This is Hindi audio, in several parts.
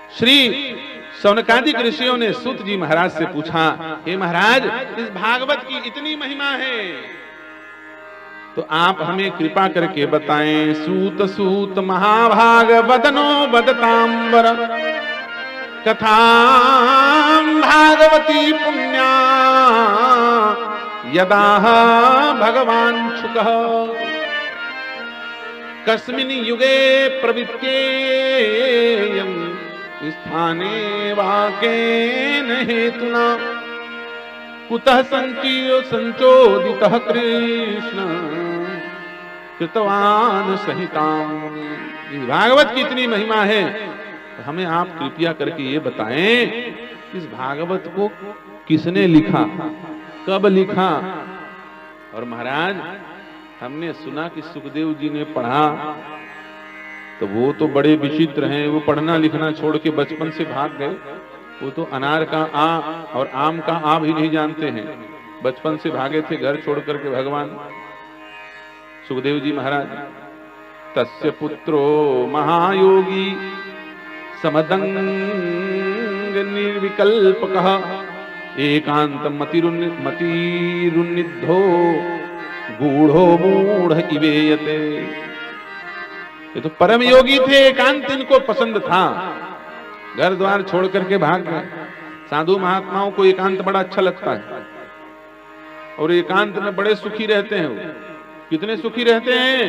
श्री शौनकादिक ऋषियों ने सूत जी महाराज से पूछा, हे महाराज, इस भागवत की इतनी महिमा है तो आप हमें कृपा करके बताएं। सूत सूत महाभाग वदनो वदतांबर कथां भागवती पुण्या यदा भगवान शुकः कस्मिन् युगे प्रवित्येयं स्थाने वाकेन हेतुना कुतः संचोदितः कृष्ण कृतवान सहिताम्। भागवत की इतनी महिमा है तो हमें आप कृपया करके ये बताएं, इस भागवत को किसने लिखा, कब लिखा। और महाराज, हमने सुना कि सुखदेव जी ने पढ़ा, तो वो तो बड़े विचित्र हैं, वो पढ़ना लिखना छोड़ के बचपन से भाग गए। वो तो अनार का आ और आम का आ भी नहीं जानते हैं, बचपन से भागे थे घर छोड़ करके भगवान सुखदेव जी महाराज। तस्य पुत्रो महायोगी समदंग निर्विकल्पकः एकांत मतिरुन्निद्धो गूढ़ो मूढ़ इवेयते। ये तो परम योगी थे, एकांत इनको पसंद था, घर द्वार छोड़ करके भाग गए। साधु महात्माओं को एकांत बड़ा अच्छा लगता है और एकांत में बड़े सुखी रहते हैं। वो कितने सुखी रहते हैं,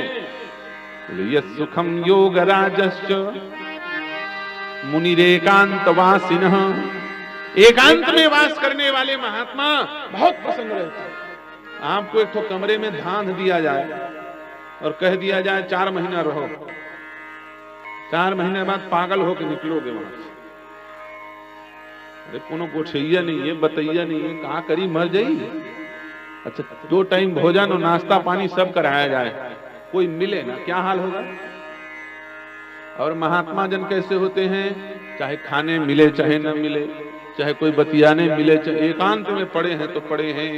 यत् सुखम योगराजश्च मुनिरेकांतवासिनः। एकांत में वास करने वाले महात्मा बहुत पसंद रहते हैं। आपको एक तो कमरे में धान दिया जाए और कह दिया जाए 4 महीना रहो, 4 महीने बाद पागल होकर निकलोगे वहां से। अरे कोनो गोठैया नहीं है, बतैया नहीं है, कहा करी मर जाई। अच्छा, 2 टाइम भोजन और नाश्ता पानी सब कराया जाए, कोई मिले ना, क्या हाल होगा। और महात्मा जन कैसे होते हैं, चाहे खाने मिले चाहे न मिले, चाहे कोई बतियाने मिले, चाहे एकांत में पड़े हैं तो पड़े हैं।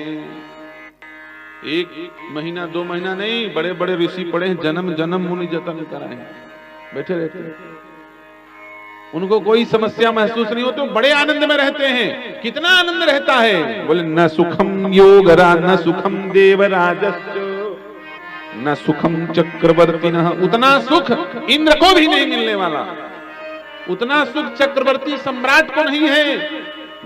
1 महीना 2 महीना नहीं, बड़े बड़े ऋषि पड़े हैं, जन्म जन्म मुनि जतन कराए, बैठे रहते हैं। उनको कोई समस्या महसूस नहीं होती, बड़े आनंद में रहते हैं। कितना आनंद रहता है, बोले न सुखम योगराज न सुखम देवराजश्च न सुखम चक्रवर्तीनः। उतना सुख इंद्र को भी नहीं मिलने वाला, उतना सुख चक्रवर्ती सम्राट को नहीं है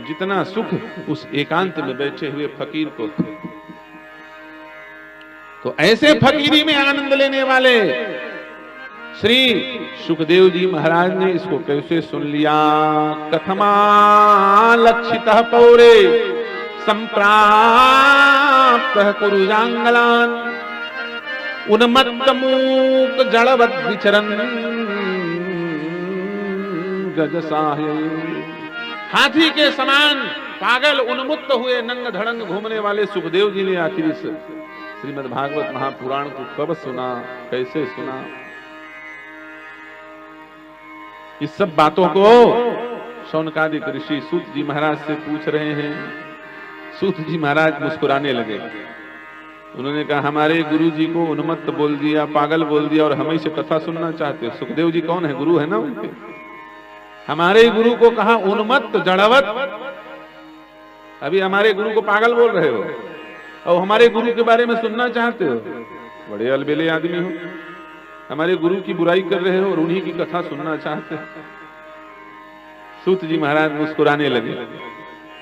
जितना सुख उस एकांत में बैठे हुए फकीर को। तो ऐसे फकीरी में आनंद लेने वाले श्री सुखदेव जी महाराज ने इसको कैसे सुन लिया। कथमा लक्षितः पौरे संप्राप्तः कुरुजांगलान उन्मत्त मूक जड़वत् विचरन् गजसाह्य। हाथी के समान पागल उन्मुक्त हुए नंग धड़ंग घूमने वाले सुखदेव जी ने आखिर इस श्रीमद् भागवत महापुराण को कब सुना, कैसे सुना। इस सब बातों को शौनकादिक ऋषि सूत जी महाराज से पूछ रहे हैं। सूत जी महाराज मुस्कुराने लगे। उन्होंने कहा, हमारे गुरु जी को उन्मत्त बोल दिया, पागल बोल दिया, और हमें से कथा सुनना चाहते हो। सुखदेव जी कौन है, गुरु है ना उनके। हमारे गुरु को कहा उन्मत्त जड़वत, अभी हमारे गुरु को पागल बोल रहे हो और हमारे गुरु के बारे में सुनना चाहते हो। बड़े अलबेले आदमी हो, हमारे गुरु की बुराई कर रहे हो और उन्हीं की कथा सुनना चाहते हो। सूत जी महाराज मुस्कुराने लगे,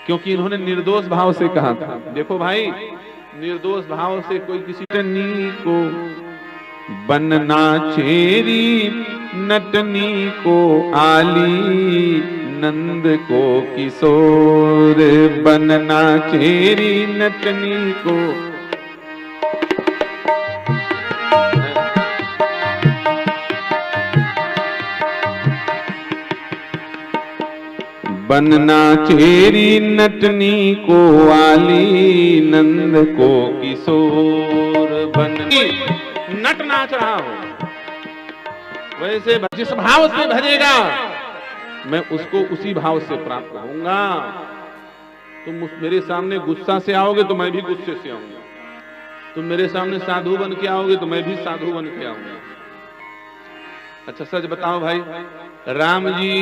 क्योंकि इन्होंने निर्दोष भाव से कहा था। देखो भाई, निर्दोष भाव से कोई किसी नटनी को बनना चेरी, नटनी को आली, नंद को किशोर बनना चेरी, नटनी को बनना चेरी, नटनी को आली, नंद को किशोर बननी। नट नाच रहा हो, वैसे जिस भाव से भजेगा मैं उसको उसी भाव से प्राप्त होऊंगा। तुम मेरे सामने गुस्सा से आओगे तो मैं भी गुस्से से आऊंगा, तुम मेरे सामने साधु बन के आओगे तो मैं भी साधु बन के आऊंगा। अच्छा सच बताओ भाई, राम जी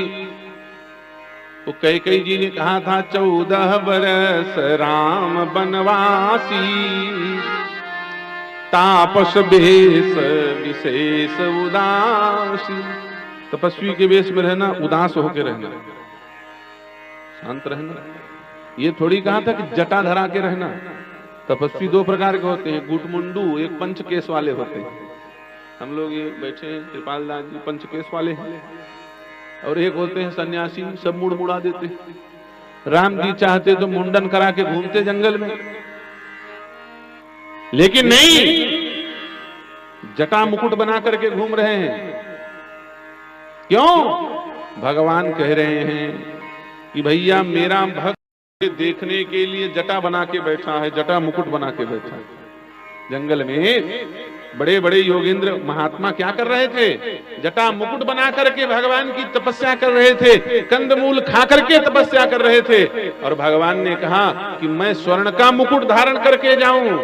तो कैकेयी जी ने कहा था 14 बरस राम बनवासी, तापस वेश विशेष उदासी। तपस्वी के वेश में रहना, उदास होकर रहना, शांत रहना। ये थोड़ी कहा था कि जटा धरा के रहना। तपस्वी दो प्रकार के होते हैं, गुटमुंडू, एक पंचकेश वाले होते हैं। हम लोग ये बैठे हैं, कृपाल दास जी पंचकेश वाले हैं। और एक होते हैं सन्यासी, सब मुड़ मुड़ा देते। राम जी चाहते तो मुंडन करा के घूमते जंगल में, लेकिन नहीं, जटा मुकुट बना करके घूम रहे हैं। क्यों? भगवान कह रहे हैं कि भैया मेरा भक्त देखने के लिए जटा बना के बैठा है, जटा मुकुट बना के बैठा है। जंगल में बड़े बड़े योगेंद्र महात्मा क्या कर रहे थे? जटा मुकुट बना करके भगवान की तपस्या कर रहे थे, कंदमूल खा करके तपस्या कर रहे थे। और भगवान ने कहा कि मैं स्वर्ण का मुकुट धारण करके जाऊं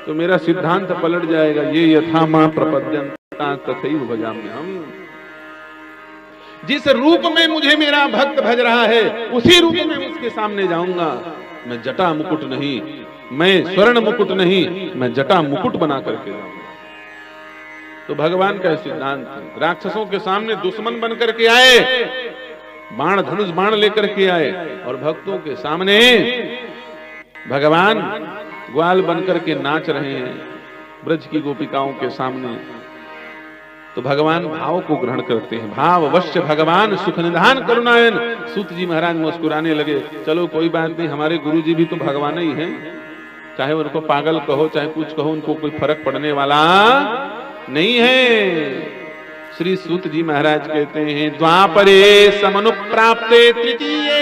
तो मेरा सिद्धांत पलट जाएगा। ये यथा मां प्रपद्यन्ता तथैव भजाम्यहम्। जिस रूप में मुझे मेरा भक्त भज रहा है, उसी रूप में उसके सामने जाऊंगा। मैं जटा मुकुट नहीं, मैं स्वर्ण मुकुट नहीं, मैं जटा मुकुट बना करके जाऊंगा। तो भगवान का सिद्धांत, राक्षसों के सामने दुश्मन बन करके आए, बाण धनुष बाण लेकर के आए, और भक्तों के सामने भगवान ग्वाल बनकर के नाच रहे हैं ब्रज की गोपिकाओं के सामने। तो भगवान भाव को ग्रहण करते हैं। भाव अवश्य भगवान सुख निधान करुणायन। सूत जी महाराज मुस्कुराने लगे। चलो कोई बात नहीं, हमारे गुरु जी भी तो भगवान ही हैं, चाहे उनको पागल कहो चाहे कुछ कहो, उनको कोई फर्क पड़ने वाला नहीं है। श्री सूत जी महाराज कहते हैं, द्वापरे समनुप्राप्ते तृतीये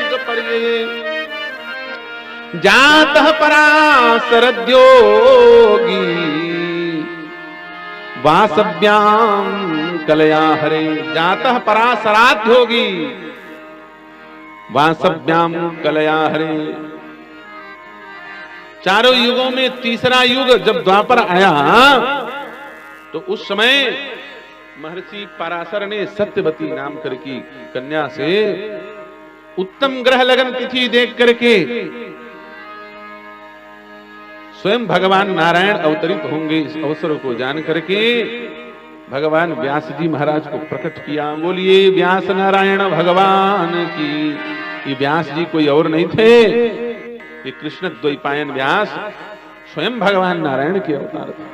युग पर्ये जातः पराशरद्योगी वासव्याम कलया हरे। जातः पराशराध्योगी वासव्याम कलया हरे। चारों युगों में तीसरा युग जब द्वापर आया तो उस समय महर्षि पराशर ने सत्यवती नाम करके कन्या से उत्तम ग्रह लगन तिथि देख करके स्वयं भगवान नारायण अवतरित होंगे इस अवसर को जान करके भगवान व्यास जी महाराज को प्रकट किया। बोलिए व्यास नारायण भगवान की। ये व्यास जी कोई और नहीं थे, ये कृष्ण द्वैपायन व्यास स्वयं भगवान नारायण के अवतार थे।